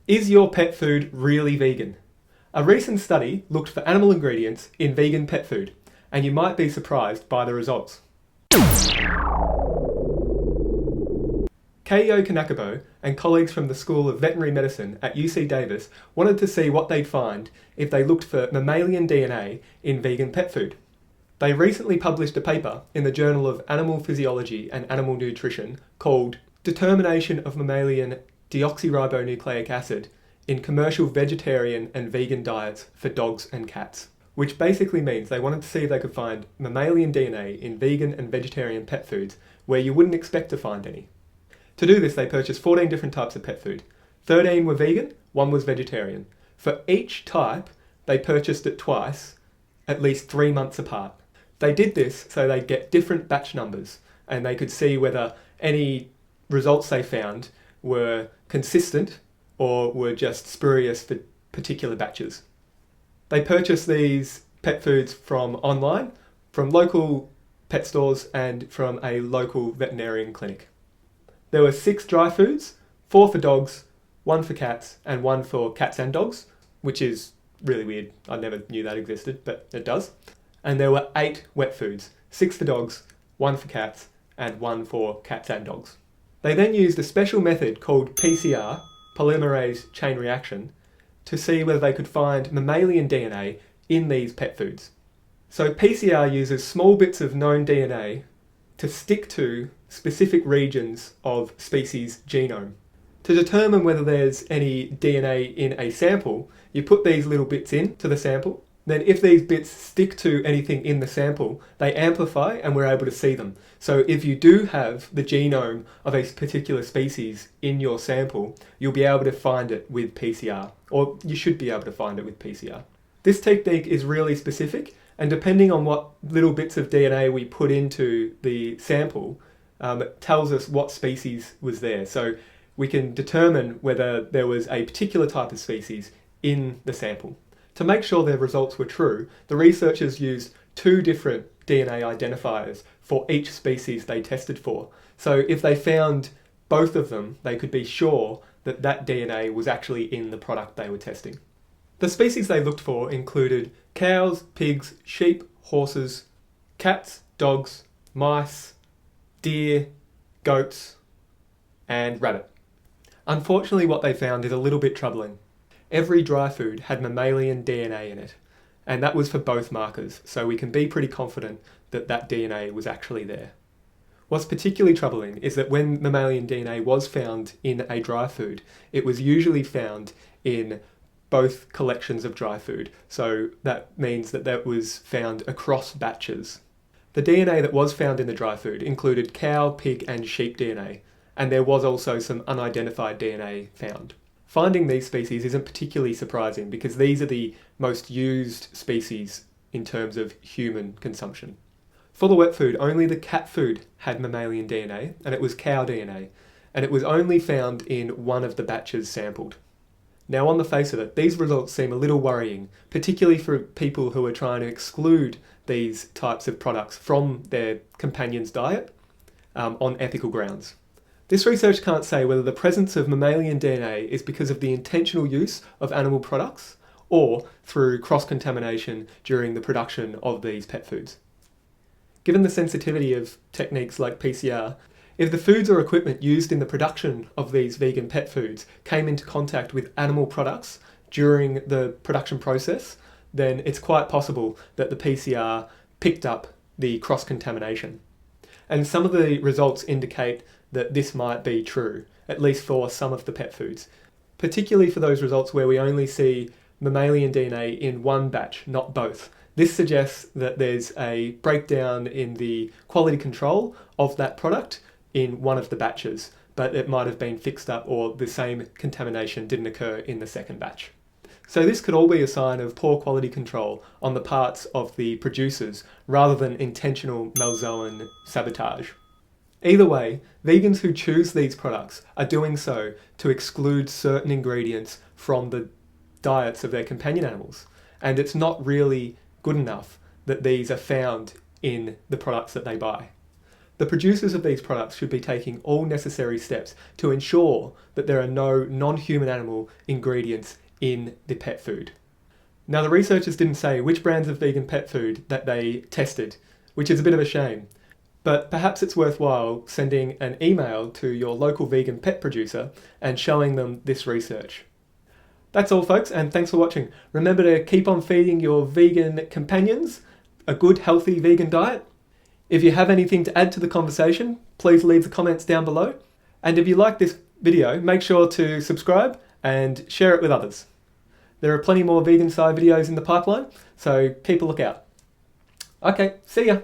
Is your pet food really vegan? A recent study looked for animal ingredients in vegan pet food, and you might be surprised by the results. Keio Kanakabo and colleagues from the School of Veterinary Medicine at UC Davis wanted to see what they'd find if they looked for mammalian DNA in vegan pet food. They recently published a paper in the Journal of Animal Physiology and Animal Nutrition called Determination of Mammalian Deoxyribonucleic Acid in Commercial Vegetarian and Vegan Diets for Dogs and Cats, which basically means they wanted to see if they could find mammalian DNA in vegan and vegetarian pet foods where you wouldn't expect to find any. To do this, they purchased 14 different types of pet food. 13 were vegan, 1 was vegetarian. For each type, they purchased it twice, at least 3 months apart. They did this so they'd get different batch numbers, and they could see whether any results they found were consistent or were just spurious for particular batches. They purchased these pet foods from online, from local pet stores, and from a local veterinarian clinic. There were 6 dry foods, 4 for dogs, 1 for cats, and 1 for cats and dogs, which is really weird. I never knew that existed, but it does. And there were 8 wet foods, 6 for dogs, 1 for cats, and 1 for cats and dogs. They then used a special method called PCR, polymerase chain reaction, to see whether they could find mammalian DNA in these pet foods. So PCR uses small bits of known DNA to stick to specific regions of species genome. To determine whether there's any DNA in a sample, you put these little bits into the sample. Then if these bits stick to anything in the sample, they amplify and we're able to see them. So if you do have the genome of a particular species in your sample, you'll be able to find it with PCR, or you should be able to find it with PCR. This technique is really specific, and depending on what little bits of DNA we put into the sample, it tells us what species was there. So we can determine whether there was a particular type of species in the sample. To make sure their results were true, the researchers used 2 different DNA identifiers for each species they tested for. So if they found both of them, they could be sure that that DNA was actually in the product they were testing. The species they looked for included cows, pigs, sheep, horses, cats, dogs, mice, deer, goats, and rabbit. Unfortunately, what they found is a little bit troubling. Every dry food had mammalian DNA in it, and that was for both markers, so we can be pretty confident that that DNA was actually there. What's particularly troubling is that when mammalian DNA was found in a dry food, it was usually found in both collections of dry food, so that means that that was found across batches. The DNA that was found in the dry food included cow, pig, and sheep DNA, and there was also some unidentified DNA found. Finding these species isn't particularly surprising because these are the most used species in terms of human consumption. For the wet food, only the cat food had mammalian DNA, and it was cow DNA, and it was only found in one of the batches sampled. Now, on the face of it, these results seem a little worrying, particularly for people who are trying to exclude these types of products from their companion's diet on ethical grounds. This research can't say whether the presence of mammalian DNA is because of the intentional use of animal products or through cross-contamination during the production of these pet foods. Given the sensitivity of techniques like PCR, if the foods or equipment used in the production of these vegan pet foods came into contact with animal products during the production process, then it's quite possible that the PCR picked up the cross-contamination. And some of the results indicate that this might be true, at least for some of the pet foods, particularly for those results where we only see mammalian DNA in one batch, not both. This suggests that there's a breakdown in the quality control of that product in one of the batches, but it might have been fixed up or the same contamination didn't occur in the second batch. So this could all be a sign of poor quality control on the parts of the producers rather than intentional malzoan sabotage. Either way, vegans who choose these products are doing so to exclude certain ingredients from the diets of their companion animals, and it's not really good enough that these are found in the products that they buy. The producers of these products should be taking all necessary steps to ensure that there are no non-human animal ingredients in the pet food. Now, the researchers didn't say which brands of vegan pet food that they tested, which is a bit of a shame. But perhaps it's worthwhile sending an email to your local vegan pet producer and showing them this research. That's all, folks, and thanks for watching. Remember to keep on feeding your vegan companions a good, healthy vegan diet. If you have anything to add to the conversation, please leave the comments down below. And if you like this video, make sure to subscribe and share it with others. There are plenty more vegan side videos in the pipeline, so keep a lookout. Okay, see ya.